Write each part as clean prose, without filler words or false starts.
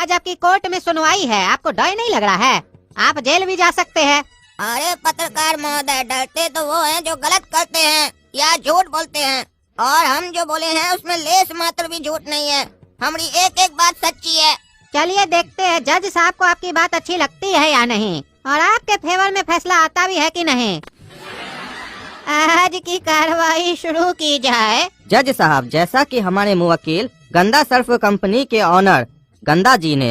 आज आपकी कोर्ट में सुनवाई है, आपको डर नहीं लग रहा है? आप जेल भी जा सकते हैं। अरे पत्रकार महोदय, डरते तो वो हैं जो गलत करते हैं या झूठ बोलते हैं, और हम जो बोले हैं उसमें लेस मात्र भी झूठ नहीं है। हमारी एक एक बात सच्ची है। चलिए देखते हैं जज साहब को आपकी बात अच्छी लगती है या नहीं, और आपके फेवर में फैसला आता भी है कि नहीं। आज की कार्रवाई शुरू की जाए। जज साहब, जैसा कि हमारे मुवक्किल गंदा सर्फ कंपनी के ऑनर गंदा जी ने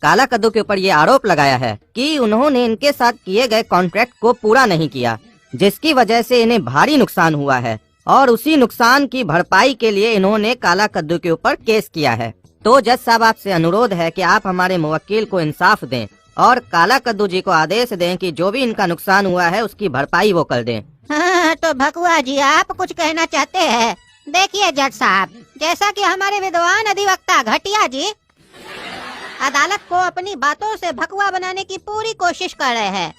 काला कद्दू के ऊपर ये आरोप लगाया है कि उन्होंने इनके साथ किए गए कॉन्ट्रैक्ट को पूरा नहीं किया, जिसकी वजह से इन्हें भारी नुकसान हुआ है, और उसी नुकसान की भरपाई के लिए इन्होंने काला कद्दू के ऊपर केस किया है। तो जज साहब, आपसे अनुरोध है कि आप हमारे मुवक्किल को इंसाफ दें और काला कद्दू जी को आदेश दें कि जो भी इनका नुकसान हुआ है उसकी भरपाई वो कर दें। हाँ, तो भकुआ जी आप कुछ कहना चाहते हैं? देखिए जज साहब, जैसा कि हमारे विद्वान अधिवक्ता घटिया जी अदालत को अपनी बातों से भकुआ बनाने की पूरी कोशिश कर रहे हैं,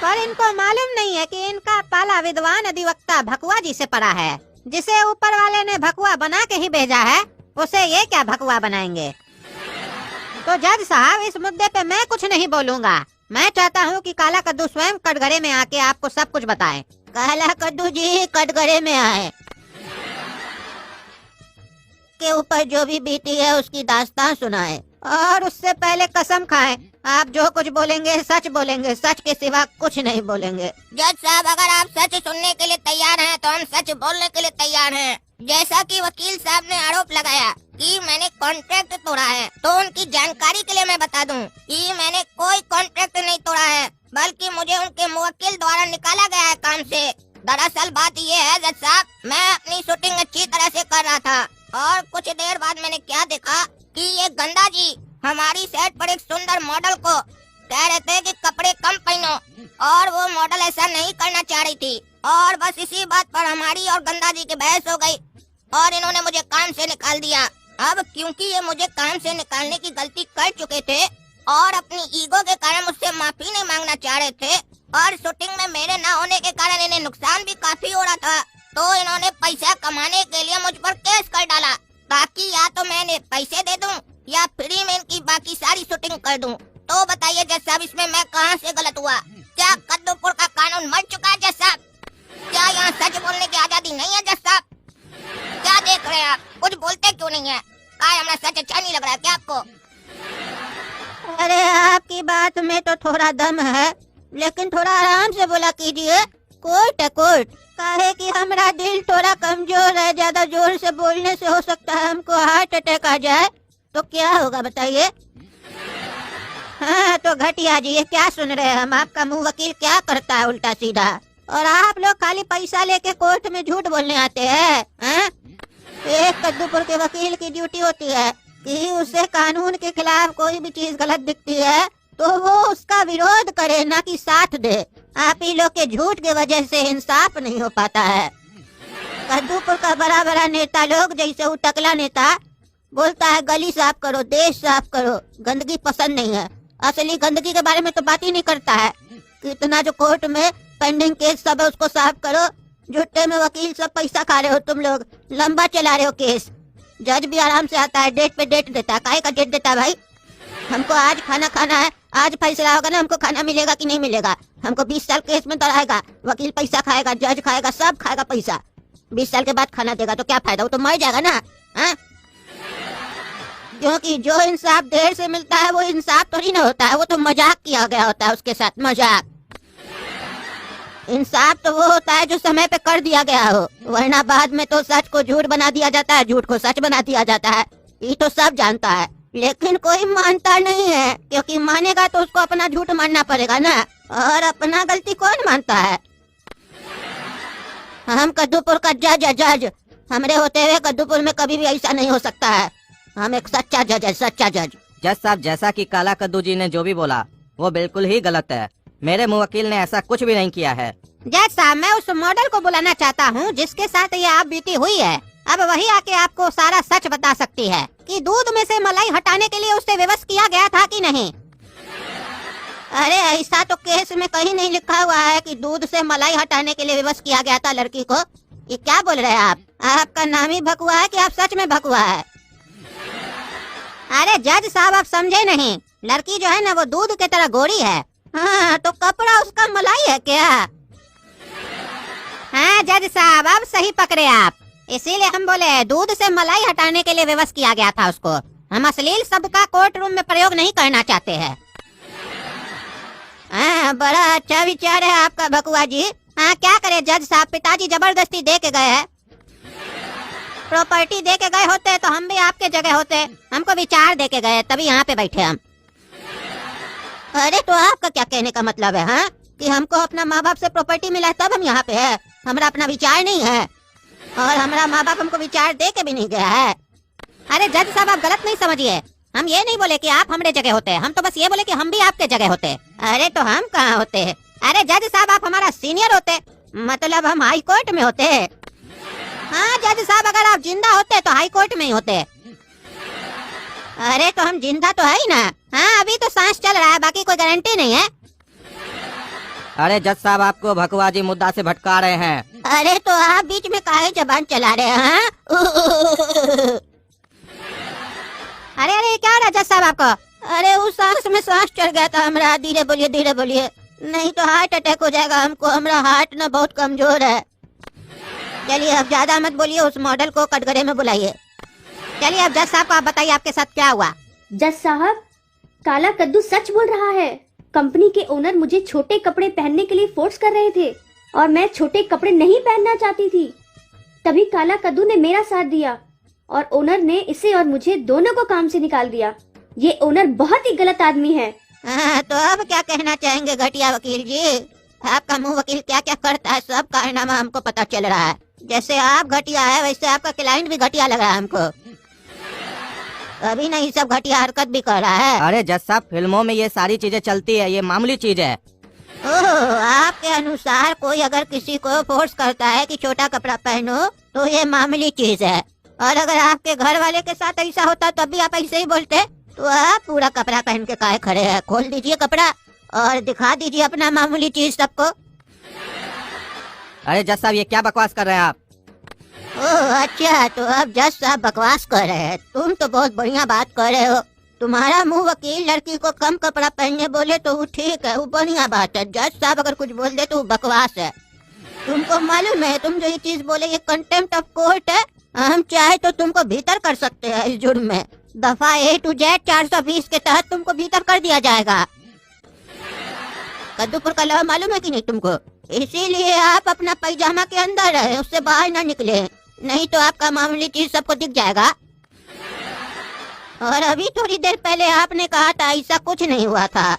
पर इनको मालूम नहीं है कि इनका पाला विद्वान अधिवक्ता भकुआ जी से पड़ा है। जिसे ऊपर वाले ने भकुआ बना के ही भेजा है, उसे ये क्या भकुआ बनाएंगे। तो जज साहब, इस मुद्दे पे मैं कुछ नहीं बोलूँगा। मैं चाहता हूँ कि काला कद्दू स्वयं कटघरे में आके आपको सब कुछ बताए। काला कद्दू जी कटघरे में आए, के ऊपर जो भी बीती है उसकी दास्तान सुनाए, और उससे पहले कसम खाएं आप जो कुछ बोलेंगे सच बोलेंगे, सच के सिवा कुछ नहीं बोलेंगे। जज साहब, अगर आप सच सुनने के लिए तैयार हैं तो हम सच बोलने के लिए तैयार हैं। जैसा कि वकील साहब ने आरोप लगाया कि मैंने कॉन्ट्रैक्ट तोड़ा है, तो उनकी जानकारी के लिए मैं बता दूं कि मैंने कोई कॉन्ट्रैक्ट नहीं तोड़ा है, बल्कि मुझे उनके मुवक्किल द्वारा निकाला गया है काम से। दरअसल बात ये है जज साहब, मैं अपनी शूटिंग अच्छी तरह से कर रहा था, और कुछ देर बाद मैंने क्या देखा कि ये गंदा जी हमारी सेट पर एक सुंदर मॉडल को कह रहे थे कि कपड़े कम पहनो, और वो मॉडल ऐसा नहीं करना चाह रही थी, और बस इसी बात पर हमारी और गंदा जी की बहस हो गई और इन्होंने मुझे काम से निकाल दिया। अब क्योंकि ये मुझे काम से निकालने की गलती कर चुके थे और अपनी ईगो के कारण मुझसे माफी नहीं मांगना चाह रहे थे, और शूटिंग में मेरे न होने के कारण इन्हें नुकसान भी काफी हो रहा था, तो इन्होंने पैसा कमाने के लिए मुझ पर केस कर डाला, ताकि या तो मैंने पैसे दे दूं या फ्री में इनकी बाकी सारी शूटिंग कर दूं। तो बताइए जज साहब, इसमें मैं कहां से गलत हुआ? क्या कद्दूपुर का कानून मर चुका है जज साहब? क्या यहाँ सच बोलने की आजादी नहीं है जज साहब? क्या देख रहे हैं आप? कुछ बोलते क्यों नहीं है? काय हमारा सच अच्छा नहीं लग रहा है क्या आपको? अरे आपकी बात में तो थोड़ा दम है, लेकिन थोड़ा आराम से बोला कीजिए। कोर्ट है कोर्ट। काहे कि हमारा दिल थोड़ा कमजोर है, ज्यादा जोर से बोलने से हो सकता है हमको हार्ट अटैक आ जाए, तो क्या होगा बताइए। हाँ तो घटिया जी, ये क्या सुन रहे हैं हम? आपका मुंह वकील क्या करता है उल्टा सीधा, और आप लोग खाली पैसा लेके कोर्ट में झूठ बोलने आते हैं। एक कद्दूपुर के वकील की ड्यूटी होती है कि उसे कानून के खिलाफ कोई भी चीज गलत दिखती है तो वो उसका विरोध करे, ना कि साथ दे। आप ही लोग के झूठ की वजह से इंसाफ नहीं हो पाता है। कद्दूपुर का बड़ा बड़ा नेता लोग, जैसे वो टकला नेता बोलता है गली साफ करो, देश साफ करो, गंदगी पसंद नहीं है, असली गंदगी के बारे में तो बात ही नहीं करता है। इतना जो कोर्ट में पेंडिंग केस सब है उसको साफ करो। झूठे में वकील सब पैसा खा रहे हो तुम लोग, लंबा चला रहे हो केस। जज भी आराम से आता है, डेट पे डेट देता है। काहे का डेट देता है भाई? हमको आज खाना खाना है, आज फैसला होगा ना हमको खाना मिलेगा कि नहीं मिलेगा। हमको 20 साल केस में दौड़ाएगा, वकील पैसा खाएगा, जज खाएगा, सब खाएगा पैसा। 20 साल के बाद खाना देगा तो क्या फायदा? वो तो मर जाएगा ना। क्योंकि जो इंसाफ देर से मिलता है वो इंसाफ थोड़ी ना होता है, वो तो मजाक किया गया होता है उसके साथ, मजाक। इंसाफ तो वो होता है जो समय पे कर दिया गया हो, वरना बाद में तो सच को झूठ बना दिया जाता है, झूठ को सच बना दिया जाता है। ये तो सब जानता है, लेकिन कोई मानता नहीं है, क्योंकि मानेगा तो उसको अपना झूठ मानना पड़ेगा ना, और अपना गलती कौन मानता है? हम कद्दूपुर का जज है, जज। हमरे होते हुए कद्दूपुर में कभी भी ऐसा नहीं हो सकता है। हम एक सच्चा जज है, सच्चा जज। जज साहब, जैसा कि काला कद्दू जी ने जो भी बोला वो बिल्कुल ही गलत है। मेरे मुवक्किल ने ऐसा कुछ भी नहीं किया है। जज साहब, मैं उस मॉडल को बुलाना चाहता हूँ जिसके साथ ये आप बीती हुई है। अब वही आके आपको सारा सच बता सकती है कि दूध में से मलाई हटाने के लिए उससे विवश किया गया था कि नहीं। अरे ऐसा तो केस में कहीं नहीं लिखा हुआ है कि दूध से मलाई हटाने के लिए विवश किया गया था लड़की को। ये क्या बोल रहे हैं आप? आपका नाम ही भकुआ है कि आप सच में भकुआ है? अरे जज साहब आप समझे नहीं, लड़की जो है ना वो दूध की तरह गोरी है। हाँ, तो कपड़ा उसका मलाई है क्या? हाँ जज साहब अब सही पकड़े आप, इसीलिए हम बोले दूध से मलाई हटाने के लिए विवश किया गया था उसको। हम अश्लील शब्द का कोर्ट रूम में प्रयोग नहीं करना चाहते हैं। हाँ, बड़ा अच्छा विचार है आपका बकुआ जी। हाँ क्या करे जज साहब, पिताजी जबरदस्ती दे के गए हैं। प्रॉपर्टी दे के गए होते तो हम भी आपके जगह होते, हमको विचार दे के गए तभी यहाँ पे बैठे हम। अरे तो आपका क्या कहने का मतलब है हाँ, कि हमको अपना माँ बाप से प्रॉपर्टी मिला है तब हम यहाँ पे है, हमारा अपना विचार नहीं है और हमारा माँ बाप हमको विचार दे के भी नहीं गया है। अरे जज साहब आप गलत नहीं समझिए, हम ये नहीं बोले कि आप हमारे जगह होते, हम तो बस ये बोले कि हम भी आपके जगह होते। अरे तो हम कहाँ होते? अरे जज साहब आप हमारा सीनियर होते, मतलब हम हाई कोर्ट में होते। हाँ जज साहब अगर आप जिंदा होते तो हाई कोर्ट में ही होते। अरे तो हम जिंदा तो है ही ना। हाँ अभी तो सांस चल रहा है, बाकी कोई गारंटी नहीं है। अरे जज साहब आपको भकुआजी मुद्दा से भटका रहे हैं। अरे तो आप बीच में काहे जबान चला रहे हैं हाँ? अरे अरे क्या हो रहा है जज साहब आपको? अरे उस सांस में सांस चढ़ गया था हमारा, धीरे बोलिए नहीं तो हार्ट अटैक हो जाएगा हमको, हमारा हार्ट ना बहुत कमजोर है। चलिए अब ज्यादा मत बोलिए, उस मॉडल को कटघरे में बुलाइए। चलिए अब जज साहब को आप बताइए आपके साथ क्या हुआ। जज साहब काला कद्दू सच बोल रहा है। कंपनी के ओनर मुझे छोटे कपड़े पहनने के लिए फोर्स कर रहे थे और मैं छोटे कपड़े नहीं पहनना चाहती थी। तभी काला कद्दू ने मेरा साथ दिया और ओनर ने इसे और मुझे दोनों को काम से निकाल दिया। ये ओनर बहुत ही गलत आदमी है। तो अब क्या कहना चाहेंगे घटिया वकील जी? आपका मुंह वकील क्या क्या करता है सब कारनामा हमको पता चल रहा है। जैसे आप घटिया है वैसे आपका क्लाइंट भी घटिया लग रहा है हमको। अभी नहीं सब घटिया हरकत भी कर रहा है। अरे जज साहब फिल्मों में ये सारी चीजें चलती है, ये मामूली चीज है। ओह, आपके अनुसार कोई अगर किसी को फोर्स करता है कि छोटा कपड़ा पहनो तो ये मामूली चीज है, और अगर आपके घर वाले के साथ ऐसा होता तब भी आप ऐसे ही बोलते? तो आप पूरा कपड़ा पहन के काहे खड़े हैं? खोल दीजिए कपड़ा और दिखा दीजिए अपना मामूली चीज सबको। अरे जज साहब ये क्या बकवास कर रहे हैं आप? ओह अच्छा, तो अब जज साहब बकवास कर रहे हैं। तुम तो बहुत बढ़िया बात कर रहे हो। तुम्हारा मुंह वकील लड़की को कम कपड़ा पहनने बोले तो वो ठीक है, वो बढ़िया बात है। जज साहब अगर कुछ बोल दे तो वो बकवास है। तुमको मालूम है तुम जो ये चीज बोले ये कंटेम्प्ट ऑफ कोर्ट है। हम चाहे तो तुमको भीतर कर सकते हैं इस जुर्म में। दफा A to Z 420 के तहत तुमको भीतर कर दिया जाएगा। कद्दूपुर का लॉ मालूम है कि नहीं तुमको? इसीलिए आप अपना पैजामा के अंदर रहे, उससे बाहर ना निकले, नहीं तो आपका मामूली चीज सबको दिख जाएगा। और अभी थोड़ी देर पहले आपने कहा था ऐसा कुछ नहीं हुआ था।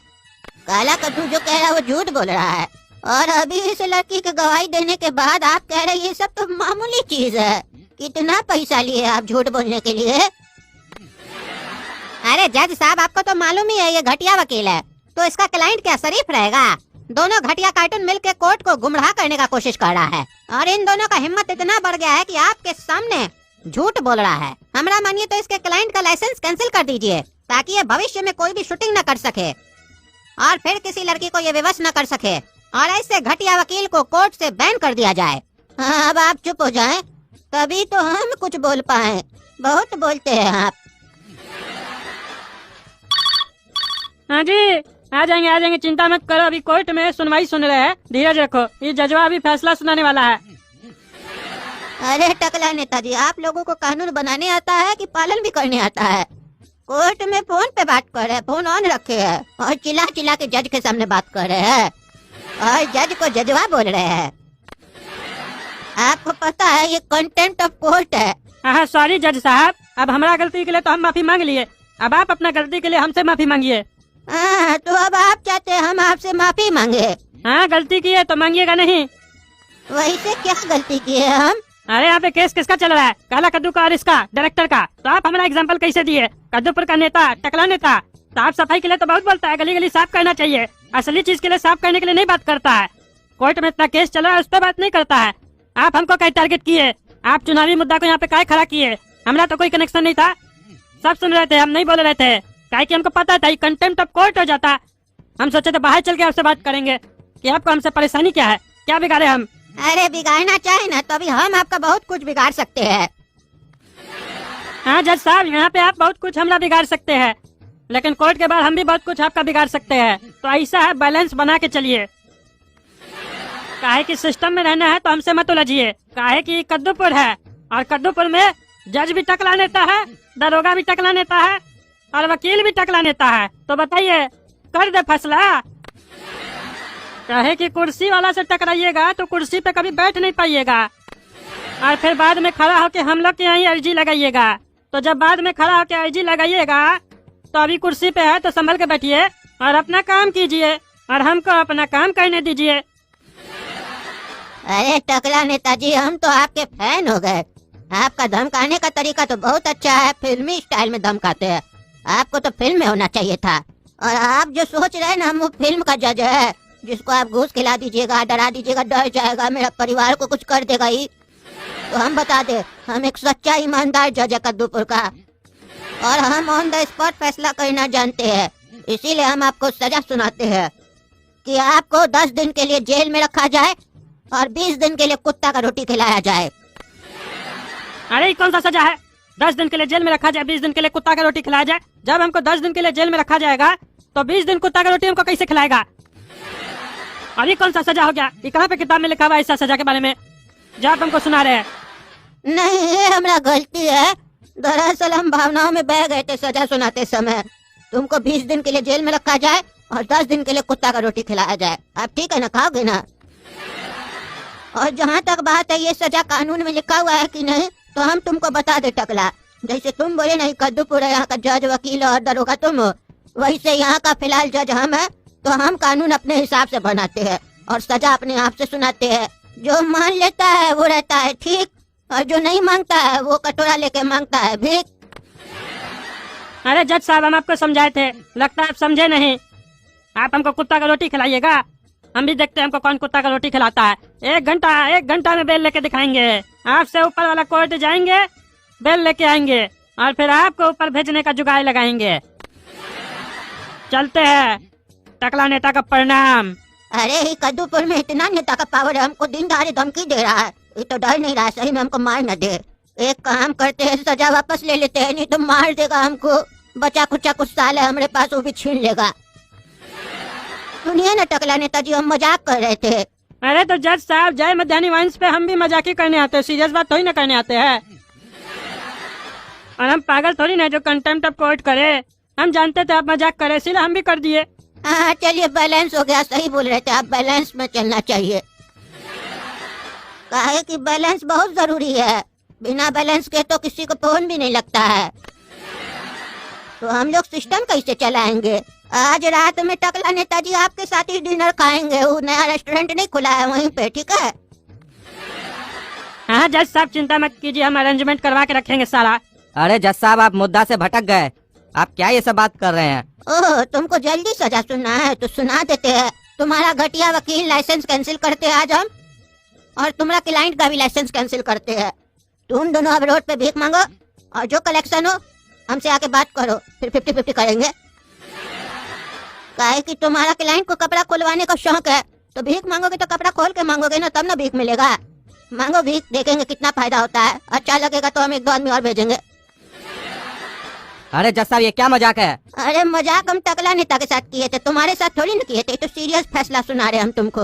काला कद्दू जो कह रहा है वो झूठ बोल रहा है, और अभी इस लड़की की गवाही देने के बाद आप कह रहे हैं ये सब तो मामूली चीज है। कितना पैसा लिए आप झूठ बोलने के लिए? अरे जज साहब आपको तो मालूम ही है ये घटिया वकील है, तो इसका क्लाइंट क्या शरीफ रहेगा? दोनों घटिया कार्टून मिलकर कोर्ट को गुमराह करने का कोशिश कर रहा है, और इन दोनों का हिम्मत इतना बढ़ गया है कि आपके सामने झूठ बोल रहा है। हमरा मानिए तो इसके क्लाइंट का लाइसेंस कैंसिल कर दीजिए, ताकि ये भविष्य में कोई भी शूटिंग न कर सके और फिर किसी लड़की को ये विवश न कर सके, और ऐसे घटिया वकील को कोर्ट से बैन कर दिया जाए। हाँ, अब आप चुप हो जाएं, तभी तो हम कुछ बोल पाए। बहुत बोलते हैं आप। हाँ जी आ जाएंगे, चिंता मत करो। अभी कोर्ट में सुनवाई सुन रहे हैं, धीरज रखो, ये जजवा अभी फैसला सुनाने वाला है। अरे टकला नेताजी, आप लोगों को कानून बनाने आता है कि पालन भी करने आता है? कोर्ट में फोन पे बात कर रहे हैं, फोन ऑन रखे हैं और चिल्ला चिल्ला के जज के सामने बात कर रहे हैं, और जज को जजवा बोल रहे हैं। आपको पता है ये कंटेम्प्ट ऑफ कोर्ट है। हाँ सॉरी जज साहब, अब हमारा गलती के लिए तो हम माफी मांग लिए, अब आप अपना गलती के लिए हमसे माफी मांगिए। तो अब आप चाहते हैं हम आपसे माफी मांगे? हाँ गलती की है तो मांगिएगा नहीं। वैसे क्या गलती की है हम? अरे यहाँ पे केस किसका चल रहा है? काला कद्दू का और इसका डायरेक्टर का। तो आप हमारा एग्जाम्पल कैसे दिए? कद्दूपुर का नेता, टकला नेता, साफ सफाई के लिए तो बहुत बोलता है, गली गली साफ करना चाहिए, असली चीज के लिए साफ करने के लिए नहीं बात करता है। कोर्ट में इतना केस चल रहा है उस पर बात नहीं करता है। आप हमको कहीं टारगेट किए, आप चुनावी मुद्दा को यहाँ पे काय खड़ा किए? हमारा तो कोई कनेक्शन नहीं था, सब सुन रहे थे, हम नहीं बोल रहे थे, काहे कि हमको पता था कंटेम्प्ट ऑफ कोर्ट हो जाता। हम सोचे थे बाहर चल के आपसे बात करेंगे कि आपको हमसे परेशानी क्या है, क्या बिगाड़े हम। अरे बिगाड़ना चाहे ना तो अभी हम आपका बहुत कुछ बिगाड़ सकते हैं। हाँ जज साहब, यहाँ पे आप बहुत कुछ हमला बिगाड़ सकते हैं, लेकिन कोर्ट के बाद हम भी बहुत कुछ आपका बिगाड़ सकते हैं। तो ऐसा है, बैलेंस बना के चलिए। काहे कि सिस्टम में रहना है तो हमसे मत उलझिए। काहे कि कद्दूपुर है, और कद्दूपुर में जज भी टकला नेता है, दरोगा भी टकला नेता है, और वकील भी टकला नेता है। तो बताइए, कर दे फैसला। काहे कि कुर्सी वाला से टकराइएगा तो कुर्सी पे कभी बैठ नहीं पाइएगा, और फिर बाद में खड़ा होके हम लोग के यहाँ अर्जी लगाइएगा। तो जब बाद में खड़ा होके अर्जी लगाइएगा तो अभी कुर्सी पे है तो संभल के बैठिए और अपना काम कीजिए, और हमको अपना काम करने दीजिए। अरे टकला नेताजी, हम तो आपके फैन हो गए। आपका धमकाने का तरीका तो बहुत अच्छा है, फिल्मी स्टाइल में धमकाते हैं। आपको तो फिल्म में होना चाहिए था। और आप जो सोच रहे हैं ना, हम वो फिल्म का जज है जिसको आप घूस खिला दीजिएगा, डरा दीजिएगा, डर जाएगा, मेरा परिवार को कुछ कर देगा ही। तो हम बता दे, हम एक सच्चा ईमानदार जज है कद्दूपुर का, और हम ऑन द स्पॉट फैसला करना जानते हैं। इसीलिए हम आपको सजा सुनाते हैं कि आपको 10 दिन के लिए जेल में रखा जाए और 20 दिन के लिए कुत्ता का रोटी खिलाया जाए। अरे ये कौन सा सजा है? 10 दिन के लिए जेल में रखा जाए, 20 दिन के लिए कुत्ता का रोटी खिलाया जाए। जब हमको 10 दिन के लिए जेल में रखा जाएगा तो 20 दिन कुत्ता का रोटी हमको कैसे खिलाएगा? अरे कौन सा सजा हो गया? ये कहाँ पे किताब में लिखा हुआ है ऐसा सजा के बारे में जो आप हमको सुना रहे हैं? नहीं, ये हमारा गलती है। दरअसल हम भावनाओं में बह गए थे सजा सुनाते समय। तुमको 20 दिन के लिए जेल में रखा जाए और 10 दिन के लिए कुत्ता का रोटी खिलाया जाए। आप ठीक है ना, खाओगे ना? और जहाँ तक बात है ये सजा कानून में लिखा हुआ है कि नहीं, तो हम तुमको बता दे टकला। जैसे तुम बोले नहीं कद्दूपुर है यहाँ का जज, वकील और दरोगा तुम हो, वैसे यहाँ का फिलहाल जज हम है। तो हम कानून अपने हिसाब से बनाते हैं और सजा अपने आप से सुनाते हैं। जो मान लेता है वो रहता है ठीक, और जो नहीं मांगता है वो कटोरा लेके मांगता है भीख। अरे जज साहब, हम आपको समझाए थे, लगता है आप समझे नहीं। आप हमको कुत्ता का रोटी खिलाइएगा, हम भी देखते हैं हमको कौन कुत्ता का रोटी खिलाता है। 1 घंटा में बेल लेके दिखाएंगे। आपसे ऊपर वाला कोर्ट जाएंगे, बेल लेके आएंगे, और फिर आपको ऊपर भेजने का जुगाड़ लगाएंगे। चलते हैं। टकला नेता का प्रणाम। अरे ही कद्दूपुर में इतना नेता का पावर है, हमको दिन दहाड़े धमकी दे रहा है। ये तो डर नहीं रहा सही में हमको मार न दे। एक काम करते हैं, सजा वापस ले लेते हैं, नहीं तो मार देगा हमको। बचा कुचा कुछ साल है हमारे पास, वो भी छीन लेगा। सुनिए ना टकला नेताजी, हम मजाक कर रहे थे। अरे तो जज साहब, जय मध्यान्ही वाइन्स पे हम भी मजाक ही करने आते हैं, सीरियस बात थोड़ी ना करने आते हैं। और हम पागल थोड़ी ना जो कंटेम्प्ट ऑफ कोर्ट करे। हम जानते थे आप मजाक करे, इसलिए हम भी कर दिए। हाँ चलिए, बैलेंस हो गया। सही बोल रहे थे आप, बैलेंस में चलना चाहिए। काहे कि बैलेंस बहुत जरूरी है। बिना बैलेंस के तो किसी को फोन भी नहीं लगता है। तो हम लोग सिस्टम कैसे चलाएंगे? आज रात में टकला नेताजी आपके साथ ही डिनर खाएंगे। वो नया रेस्टोरेंट नहीं खुला है वहीं पे, ठीक है? हाँ जज साहब, चिंता मत कीजिए, हम अरेंजमेंट करवा के रखेंगे सारा। अरे जज साहब, आप मुद्दा से भटक गए। आप क्या ये सब बात कर रहे हैं? ओह, तुमको जल्दी सजा सुनना है तो सुना देते हैं। तुम्हारा घटिया वकील लाइसेंस कैंसिल करते हैं आज हम, और तुम्हारा क्लाइंट का भी लाइसेंस कैंसिल करते हैं। तुम दोनों अब रोड पे भीख मांगो, और जो कलेक्शन हो हमसे आके बात करो, फिर 50-50 करेंगे। काहे कि तुम्हारा क्लाइंट को कपड़ा खुलवाने का शौक है, तो भीख मांगोगे तो कपड़ा खोल के मांगोगे ना, तब ना भीख मिलेगा। मांगो भीख, देखेंगे कितना फायदा होता है। अच्छा लगेगा तो हम 1-2 आदमी और भेजेंगे। अरे जज साहब, ये क्या मजाक है? अरे मजाक हम टकला नेता के साथ किए थे, तुम्हारे साथ थोड़ी ना किए थे। तो सीरियस फैसला सुना रहे हम तुमको।